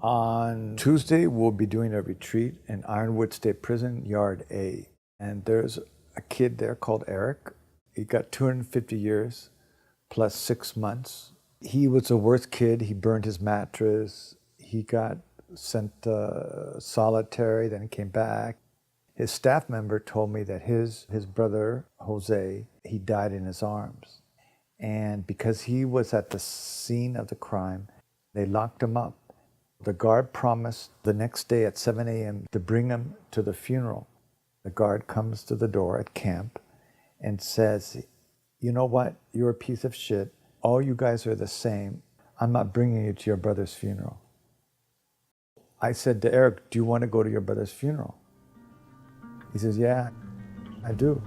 On Tuesday, we'll be doing a retreat in Ironwood State Prison, Yard A. And there's a kid there called Eric. He got 250 years plus 6 months. He was the worst kid. He burned his mattress. He got sent solitary, then he came back. His staff member told me that his brother, Jose, he died in his arms. And because he was at the scene of the crime, they locked him up. The guard promised the next day at 7 a.m. to bring him to the funeral. The guard comes to the door at camp and says, you know what, you're a piece of shit. All you guys are the same. I'm not bringing you to your brother's funeral. I said to Eric, do you want to go to your brother's funeral? He says, yeah, I do.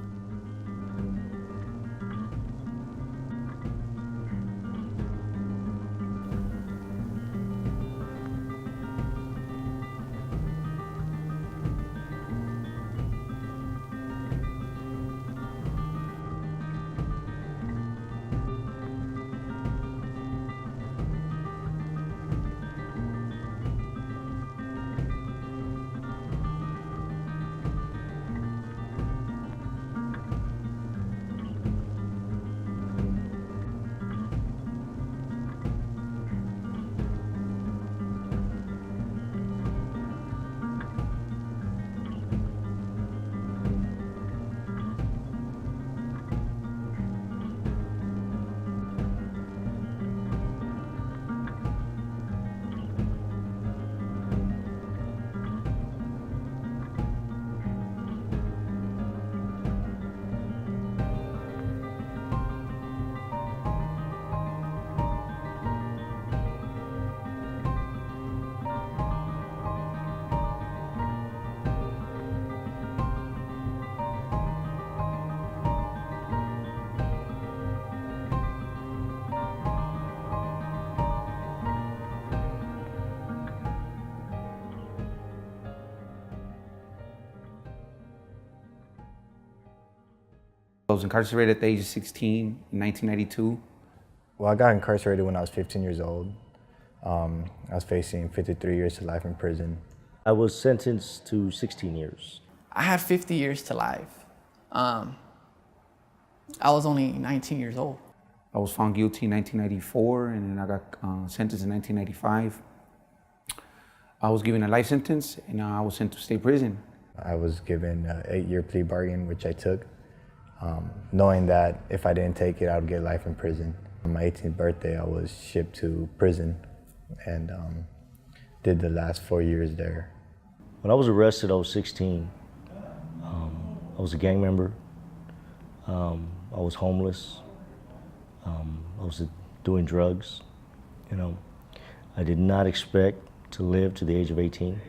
I was incarcerated at the age of 16 in 1992. Well, I got incarcerated when I was 15 years old. I was facing 53 years to life in prison. I was sentenced to 16 years. I had 50 years to life. I was only 19 years old. I was found guilty in 1994, and then I got sentenced in 1995. I was given a life sentence, and I was sent to state prison. I was given an 8-year plea bargain, which I took, knowing that if I didn't take it, I would get life in prison. On my 18th birthday, I was shipped to prison and did the last 4 years there. When I was arrested, I was 16. I was a gang member. I was homeless. I was doing drugs. I did not expect to live to the age of 18.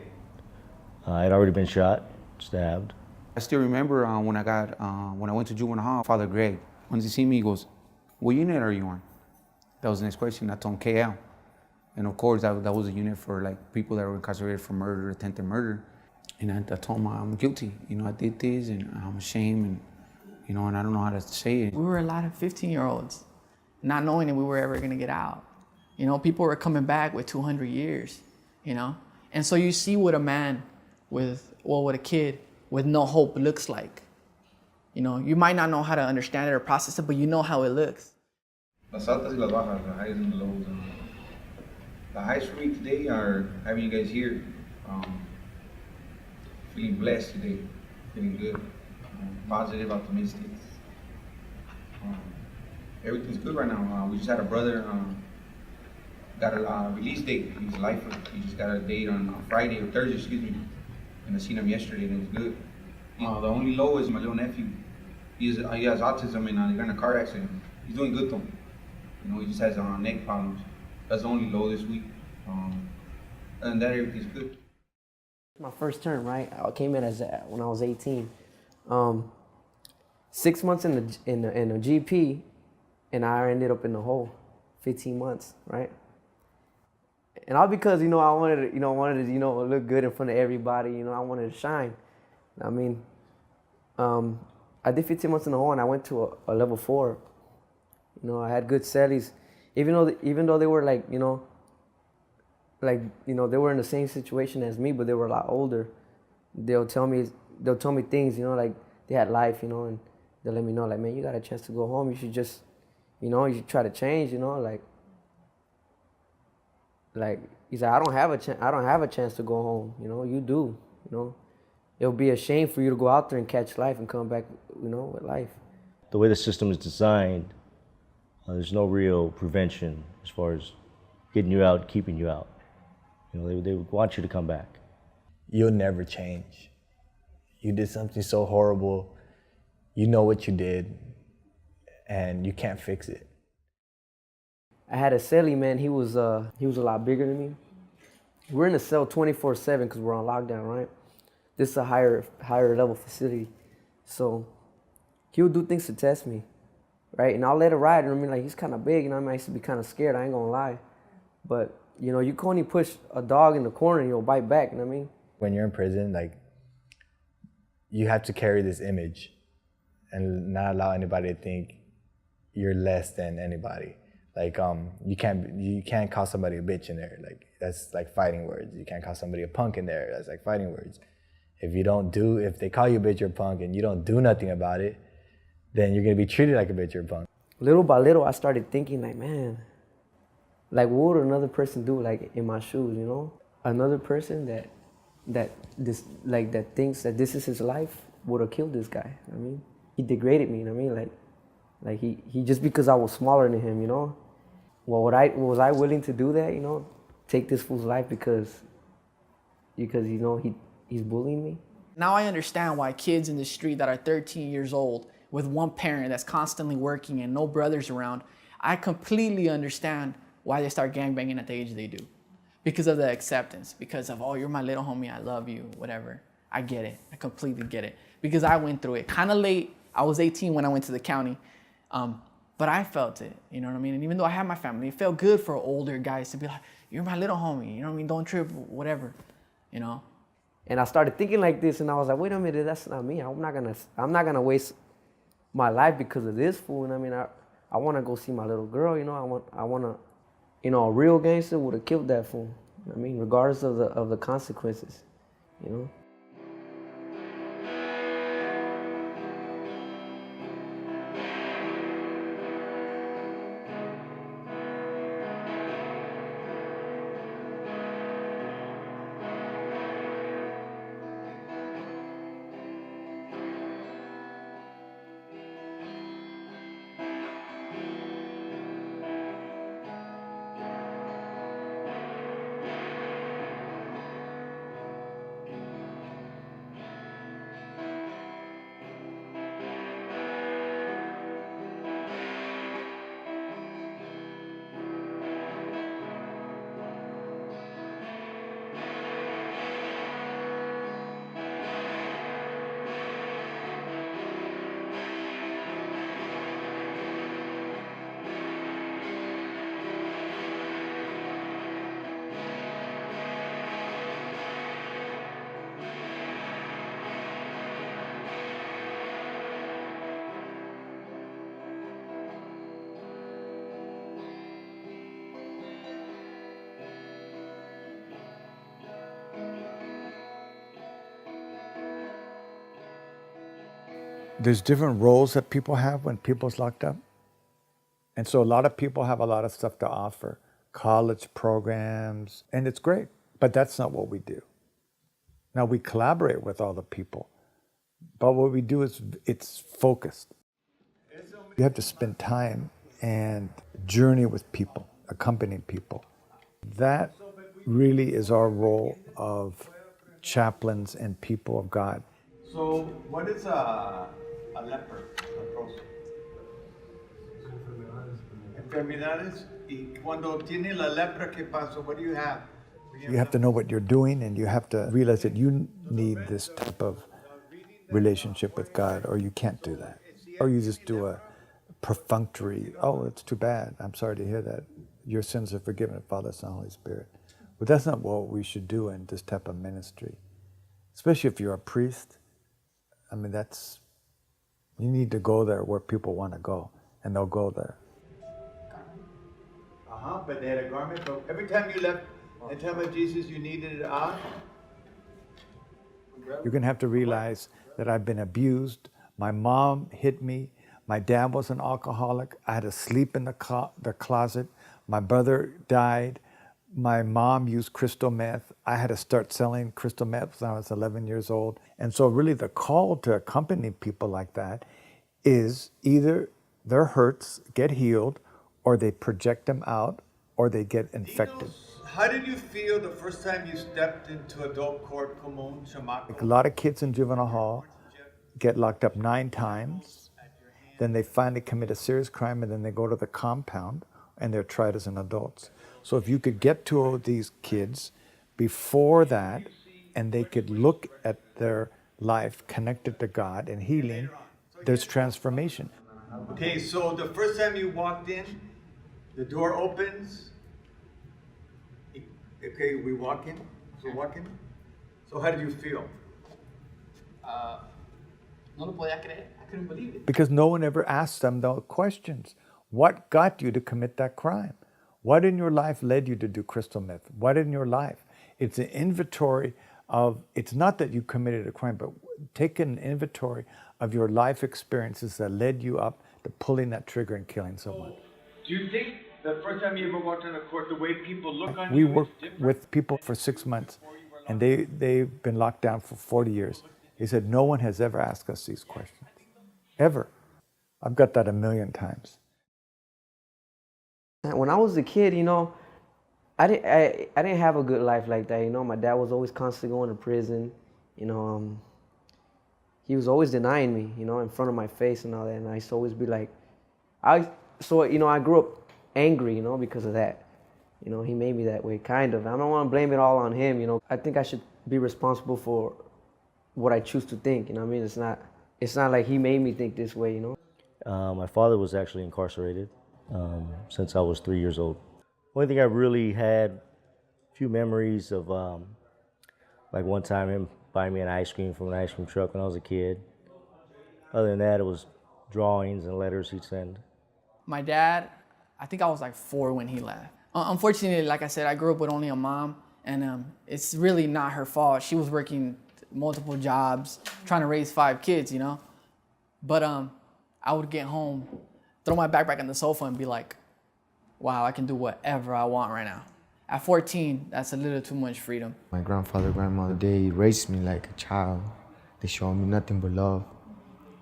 I had already been shot, stabbed. I still remember when I went to juvenile hall, Father Greg, once he see me, he goes, "What unit are you on?" That was the next question. I told him KL. And of course, that was a unit for like people that were incarcerated for murder, attempted murder. And I told him I'm guilty. I did this and I'm ashamed and and I don't know how to say it. We were a lot of 15-year-olds, not knowing that we were ever gonna get out. People were coming back with 200 years, And so you see what a man what a kid with no hope looks like. You might not know how to understand it or process it, but you know how it looks. Las altas y las bajas, the highs and the lows. And the highs for me today are having you guys here. Feeling blessed today, feeling good, positive, optimistic. Everything's good right now. We just had a brother got a release date. He's a lifer. He just got a date on Friday or Thursday, excuse me. And I seen him yesterday, and it was good. The only low is my little nephew. He has autism, and he got in a car accident. He's doing good though. He just has neck problems. That's the only low this week. And that everything's good. My first term, right? I came in when I was 18. 6 months in the GP, and I ended up in the hole. 15 months, right? And all because I wanted to look good in front of everybody. I wanted to shine. I did 15 months in the hole, and I went to a level 4. I had good cellies, even though they were like like, you know, they were in the same situation as me, but they were a lot older. They'll tell me things, you know, like they had life, you know, and they'll let me know, like, man, you got a chance to go home. You should just, you know, you should try to change, you know, like he's like, I don't have a chance to go home, you know, you do, you know. It'll be a shame for you to go out there and catch life and come back, you know, with life. The way the system is designed, there's no real prevention as far as getting you out, keeping you out. You know, they want you to come back. You'll never change. You did something so horrible, you know what you did, and you can't fix it. I had a cellie, man. He was a lot bigger than me. We're in a cell 24/7 because we're on lockdown, right? This is a higher level facility, so he would do things to test me, right? And I'll let it ride. I mean, like, he's kind of big, you know. I used to be kind of scared. I ain't gonna lie, but you know, you can only push a dog in the corner and he'll bite back. You know what I mean? When you're in prison, like, you have to carry this image and not allow anybody to think you're less than anybody. Like, you can't call somebody a bitch in there. Like, that's like fighting words. You can't call somebody a punk in there. That's like fighting words. If they call you a bitch or a punk and you don't do nothing about it, then you're gonna be treated like a bitch or a punk. Little by little, I started thinking, like, man, like, what would another person do, like, in my shoes, you know? Another person that thinks that this is his life would have killed this guy. I mean, he degraded me. You know what I mean? Like he just because I was smaller than him, you know. Well, was I willing to do that? You know, take this fool's life because you know he's bullying me. Now I understand why kids in the street that are 13 years old with one parent that's constantly working and no brothers around, I completely understand why they start gangbanging at the age they do. Because of the acceptance, because of, oh, you're my little homie, I love you, whatever. I get it, I completely get it. Because I went through it, kind of late. I was 18 when I went to the county, but I felt it, you know what I mean? And even though I had my family, it felt good for older guys to be like, you're my little homie, you know what I mean? Don't trip, whatever, you know? And I started thinking like this, and I was like, wait a minute, that's not me. I'm not gonna waste my life because of this fool. And I mean, I want to go see my little girl, you know. I want to, you know, a real gangster would have killed that fool. I mean, regardless of the consequences, you know. There's different roles that people have when people's locked up. And so a lot of people have a lot of stuff to offer, college programs, and it's great, but that's not what we do. Now we collaborate with all the people, but what we do is it's focused. You have to spend time and journey with people, accompany people. That really is our role of chaplains and people of God. So, what is a leper? Enfermedades. Y cuando tiene la lepra, ¿qué pasa? What do you have? You have to know what you're doing, and you have to realize that you need this type of relationship with God, or you can't do that. Or you just do a perfunctory, oh, it's too bad. I'm sorry to hear that. Your sins are forgiven, Father, Son, Holy Spirit. But that's not what we should do in this type of ministry. Especially if you're a priest. I mean, you need to go there where people want to go, and they'll go there. But they had a garment. So every time you left And tell me, Jesus, you needed it out? You're going to have to realize that I've been abused. My mom hit me. My dad was an alcoholic. I had to sleep in the closet. My brother died. My mom used crystal meth. I had to start selling crystal meth when I was 11 years old. And so really the call to accompany people like that is either their hurts get healed, or they project them out, or they get infected. How did you feel the first time you stepped into adult court, Común, Like a Chamaco? lot of kids in juvenile hall get locked up 9 times, then they finally commit a serious crime, and then they go to the compound and they're tried as an adults. So if you could get to these kids before that, and they could look at their life connected to God and healing, there's transformation. Okay, so the first time you walked in, the door opens. Okay, we walk in. So walk in. So how did you feel? No lo podía creer. I couldn't believe it. Because no one ever asked them those questions. What got you to commit that crime? What in your life led you to do crystal meth? What in your life? It's an inventory of, it's not that you committed a crime, but take an inventory of your life experiences that led you up to pulling that trigger and killing someone. Do you think the first time you ever walked in a court, the way people look on We you worked is different? with people for 6 months, and they've been locked down for 40 years. He said, no one has ever asked us these questions, ever. I've got that 1,000,000 times. When I was a kid, you know, I didn't have a good life like that. You know, my dad was always constantly going to prison. You know, he was always denying me, you know, in front of my face and all that. And I used to always be like, I grew up angry, you know, because of that. You know, he made me that way, kind of. I don't want to blame it all on him, you know. I think I should be responsible for what I choose to think, you know what I mean? It's not like he made me think this way, you know. My father was actually incarcerated since I was 3 years old. Only thing I really had a few memories of, like one time him buying me an ice cream from an ice cream truck when I was a kid. Other than that, it was drawings and letters he'd send. My dad, I think I was like 4 when he left. Unfortunately, like I said, I grew up with only a mom, and it's really not her fault. She was working multiple jobs, trying to raise 5 kids, you know? But I would get home, throw my backpack on the sofa and be like, wow, I can do whatever I want right now. At 14, that's a little too much freedom. My grandfather, grandmother, they raised me like a child. They showed me nothing but love.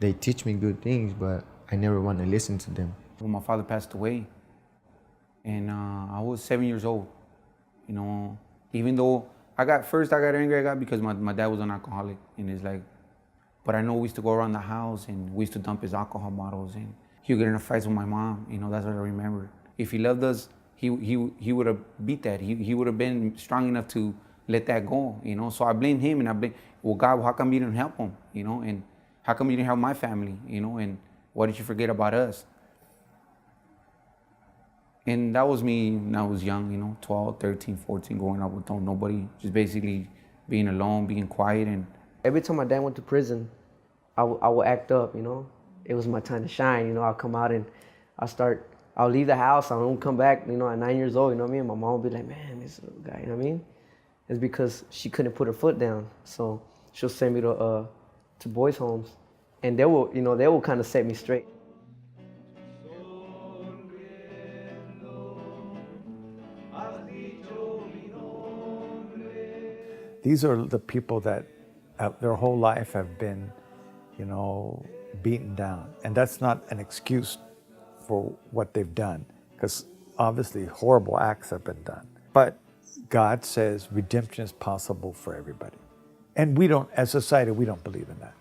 They teach me good things, but I never want to listen to them. When my father passed away, and I was 7 years old, you know, even though I got angry because my dad was an alcoholic, and it's like, but I know we used to go around the house and we used to dump his alcohol bottles, and he would get in fights with my mom, you know, that's what I remember. If he loved us, he would have beat that. He would have been strong enough to let that go, you know. So I blame him, and I blame, well, God, how come you didn't help him, you know, and how come you didn't help my family, you know, and why did you forget about us? And that was me when I was young, you know, 12, 13, 14, growing up with nobody, just basically being alone, being quiet. And Every time my dad went to prison, I would act up, you know. It was my time to shine, you know. I'll come out and I'll leave the house, I don't come back, you know, at 9 years old, you know what I mean? My mom would be like, man, this little guy, you know what I mean? It's because she couldn't put her foot down. So she'll send me to boys' homes, and they will kind of set me straight. These are the people that their whole life have been, you know, beaten down. And that's not an excuse for what they've done, because obviously horrible acts have been done. But God says redemption is possible for everybody. And we don't, as a society, we don't believe in that.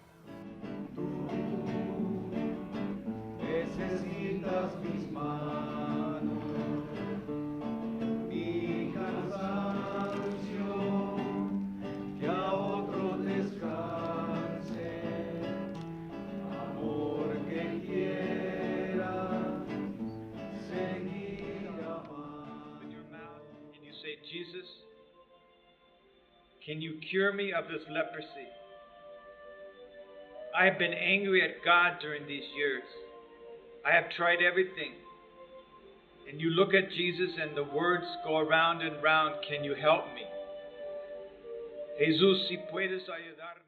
Jesus, can you cure me of this leprosy? I have been angry at God during these years. I have tried everything, and you look at Jesus and the words go around and round, can you help me? Jesús, si puedes ayudarme.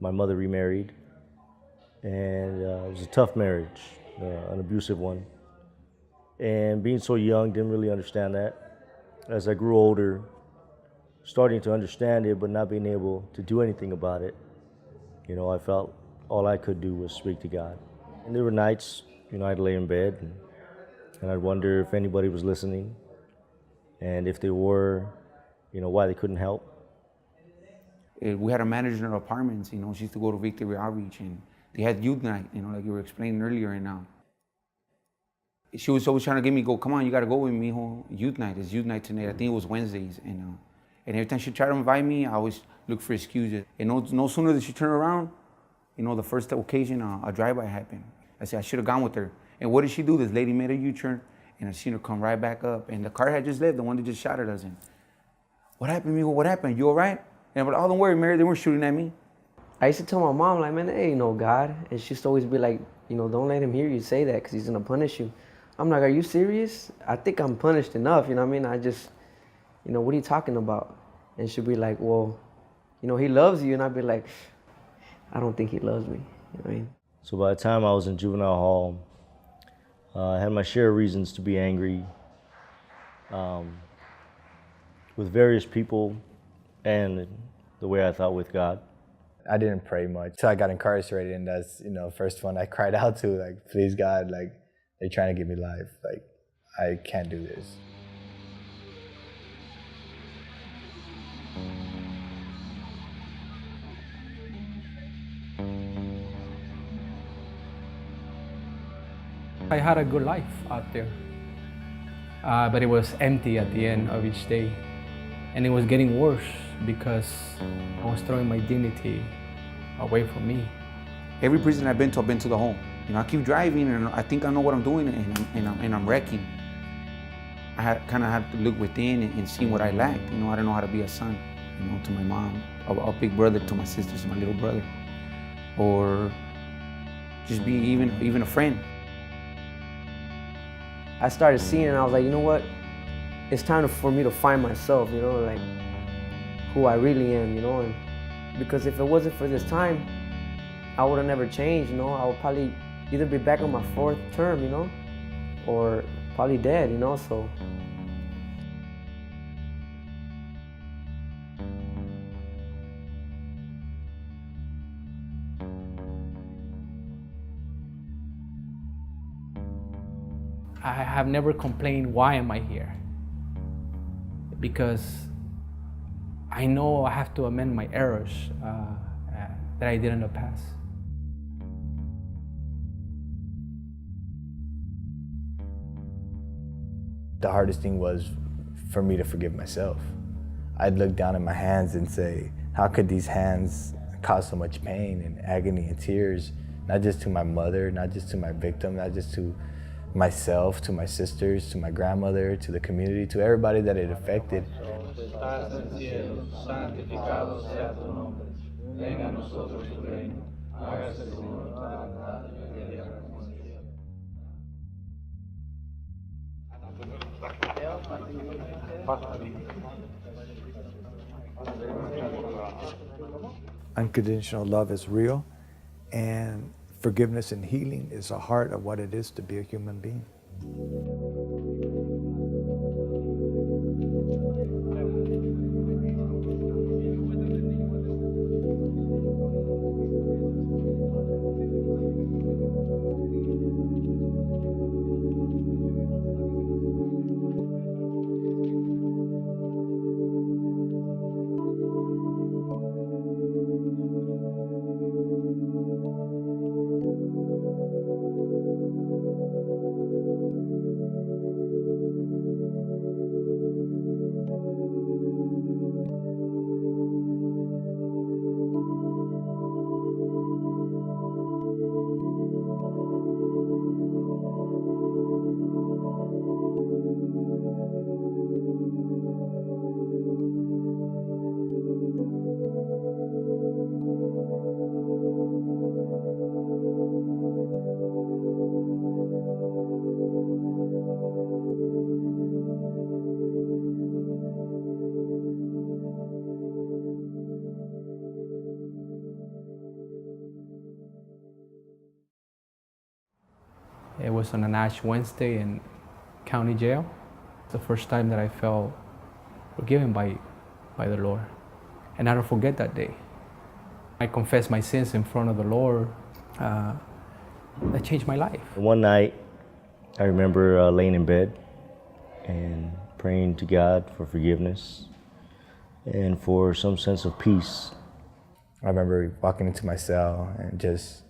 My mother remarried, and it was a tough marriage, an abusive one. And being so young, didn't really understand that. As I grew older, starting to understand it, but not being able to do anything about it, I felt all I could do was speak to God. And there were nights, I'd lay in bed and I'd wonder if anybody was listening, and if they were, why they couldn't help. We had a manager in our apartments, she used to go to Victory Outreach, and they had youth night, like you were explaining earlier right now. She was always trying to get me, come on, you gotta go with me, youth night. It's youth night tonight. I think it was Wednesdays, and every time she tried to invite me, I always look for excuses. And no sooner did she turn around, the first occasion a drive-by happened. I said I should have gone with her. And what did she do? This lady made a U-turn, and I seen her come right back up. And the car had just left, the one that just shot at us. And what happened, mijo? What happened? You all right? And but, oh, don't worry, Mary, they weren't shooting at me. I used to tell my mom, like, man, there ain't no God. And she used to always be like, don't let him hear you say that because he's going to punish you. I'm like, are you serious? I think I'm punished enough, you know what I mean? I just, what are you talking about? And she'd be like, well, he loves you. And I'd be like, I don't think he loves me, you know what I mean? So by the time I was in juvenile hall, I had my share of reasons to be angry with various people and the way I thought with God. I didn't pray much till I got incarcerated, and that's, first one I cried out to, like, please God, like, they're trying to give me life. Like, I can't do this. I had a good life out there, but it was empty at the end of each day. And it was getting worse because I was throwing my dignity away from me. Every prison I've been to the home. I keep driving, and I think I know what I'm doing, and I'm wrecking. I kind of had to look within and see what I lacked. I don't know how to be a son, to my mom, a big brother to my sisters, my little brother, or just be even a friend. I started seeing it, and I was like, you know what? It's time for me to find myself, like who I really am, and because if it wasn't for this time, I would have never changed, I would probably either be back on my 4th term, or probably dead, so. I have never complained, why am I here? Because I know I have to amend my errors that I did in the past. The hardest thing was for me to forgive myself. I'd look down at my hands and say, how could these hands cause so much pain and agony and tears, not just to my mother, not just to my victim, not just to myself, to my sisters, to my grandmother, to the community, to everybody that it affected. Unconditional love is real, and forgiveness and healing is the heart of what it is to be a human being. It was on an Ash Wednesday in county jail. It's the first time that I felt forgiven by the Lord. And I don't forget that day. I confessed my sins in front of the Lord. That changed my life. One night, I remember laying in bed and praying to God for forgiveness and for some sense of peace. I remember walking into my cell and just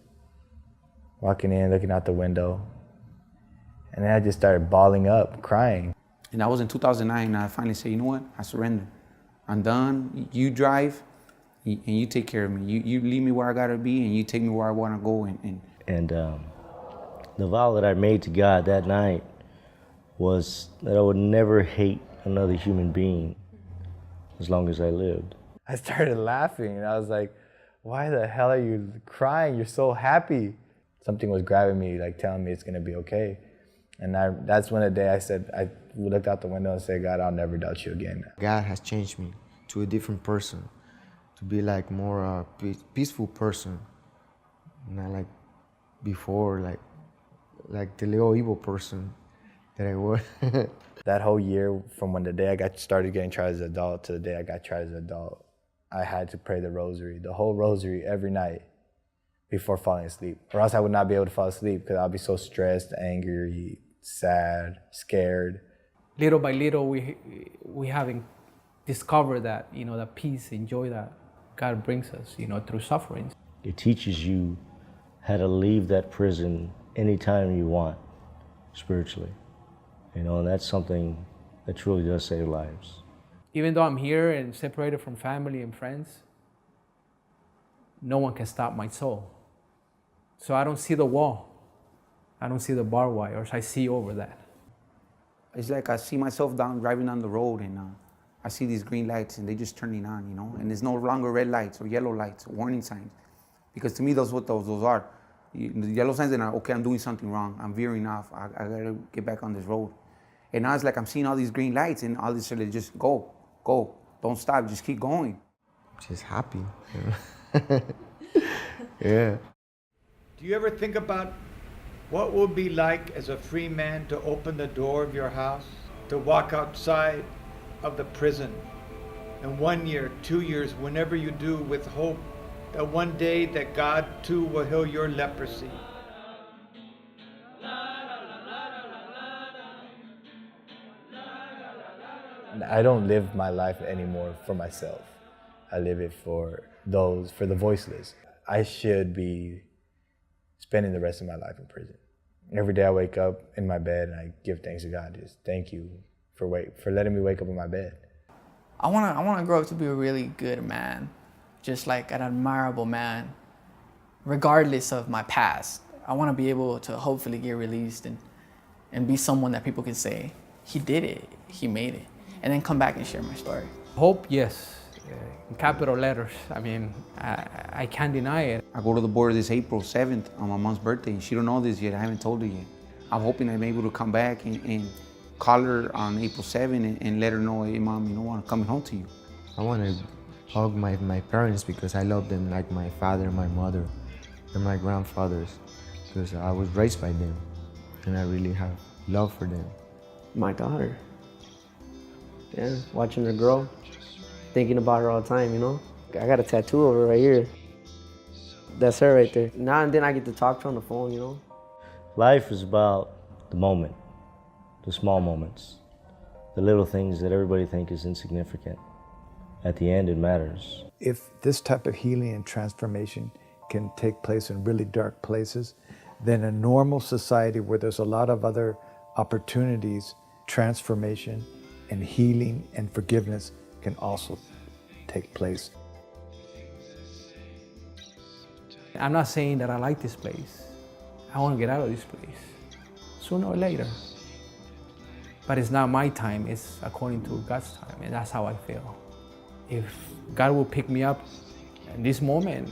walking in, looking out the window, and then I just started bawling up, crying. And that was in 2009, and I finally said, you know what, I surrender. I'm done, you drive, and you take care of me. You leave me where I gotta be, and you take me where I wanna go. And the vow that I made to God that night was that I would never hate another human being as long as I lived. I started laughing, and I was like, why the hell are you crying? You're so happy. Something was grabbing me, like telling me it's gonna be okay. And that's when the day I looked out the window and said, God, I'll never doubt you again. God has changed me to a different person, to be like more peaceful person, not like before, like the little evil person that I was. That whole year, from when the day I started getting tried as an adult to the day I got tried as an adult, I had to pray the rosary, the whole rosary every night before falling asleep. Or else I would not be able to fall asleep because I'll be so stressed, angry, sad, scared. Little by little, we haven't discovered that, that peace and joy that God brings us, through sufferings. It teaches you how to leave that prison anytime you want, spiritually. And that's something that truly does save lives. Even though I'm here and separated from family and friends, no one can stop my soul. So I don't see the wall. I don't see the barbed wire. I see over that. It's like I see myself driving down the road, and I see these green lights, and they just turning on, and there's no longer red lights or yellow lights or warning signs. Because to me, that's what those are. The yellow signs that are, okay, I'm doing something wrong. I'm veering off. I gotta get back on this road. And now it's like I'm seeing all these green lights, and all this shit, just go. Don't stop, just keep going. Just happy. Yeah. Do you ever think about what it will be like as a free man to open the door of your house, to walk outside of the prison, and 1 year, 2 years, whenever you do, with hope that one day that God too will heal your leprosy? I don't live my life anymore for myself. I live it for the voiceless. I should be spending the rest of my life in prison. Every day I wake up in my bed and I give thanks to God. Just thank you for letting me wake up in my bed. I wanna grow up to be a really good man, just like an admirable man, regardless of my past. I wanna be able to hopefully get released and be someone that people can say, he did it, he made it, and then come back and share my story. Hope, yes, in capital letters. I mean, I can't deny it. I go to the border this April 7th on my mom's birthday, and she don't know this yet. I haven't told her yet. I'm hoping I'm able to come back and call her on April 7th and let her know, hey, Mom, I'm coming home to you. I want to hug my parents because I love them like my father, my mother, and my grandfathers, because I was raised by them, and I really have love for them. My daughter. Yeah, watching her grow, thinking about her all the time, I got a tattoo of her right here. That's her right there. Now and then I get to talk to her on the phone, Life is about the moment, the small moments, the little things that everybody thinks is insignificant. At the end, it matters. If this type of healing and transformation can take place in really dark places, then a normal society where there's a lot of other opportunities, transformation and healing and forgiveness can also take place. I'm not saying that I like this place. I want to get out of this place sooner or later. But it's not my time, it's according to God's time, and that's how I feel. If God will pick me up in this moment,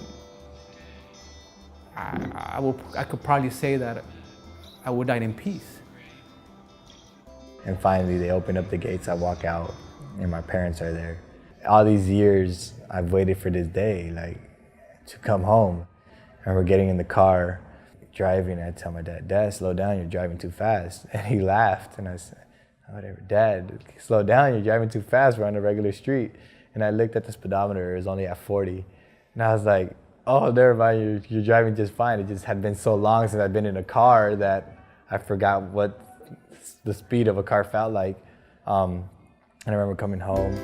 I could probably say that I would die in peace. And finally they open up the gates, I walk out, and my parents are there. All these years I've waited for this day, to come home. And we're getting in the car. driving, and I tell my dad, "Dad, slow down, you're driving too fast." And he laughed, and I said, "Whatever, Dad, slow down, you're driving too fast, we're on a regular street." And I looked at the speedometer, it was only at 40. And I was like, "Oh, never mind, you're driving just fine." It just had been so long since I'd been in a car that I forgot what the speed of a car felt like. And I remember coming home,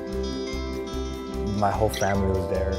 my whole family was there.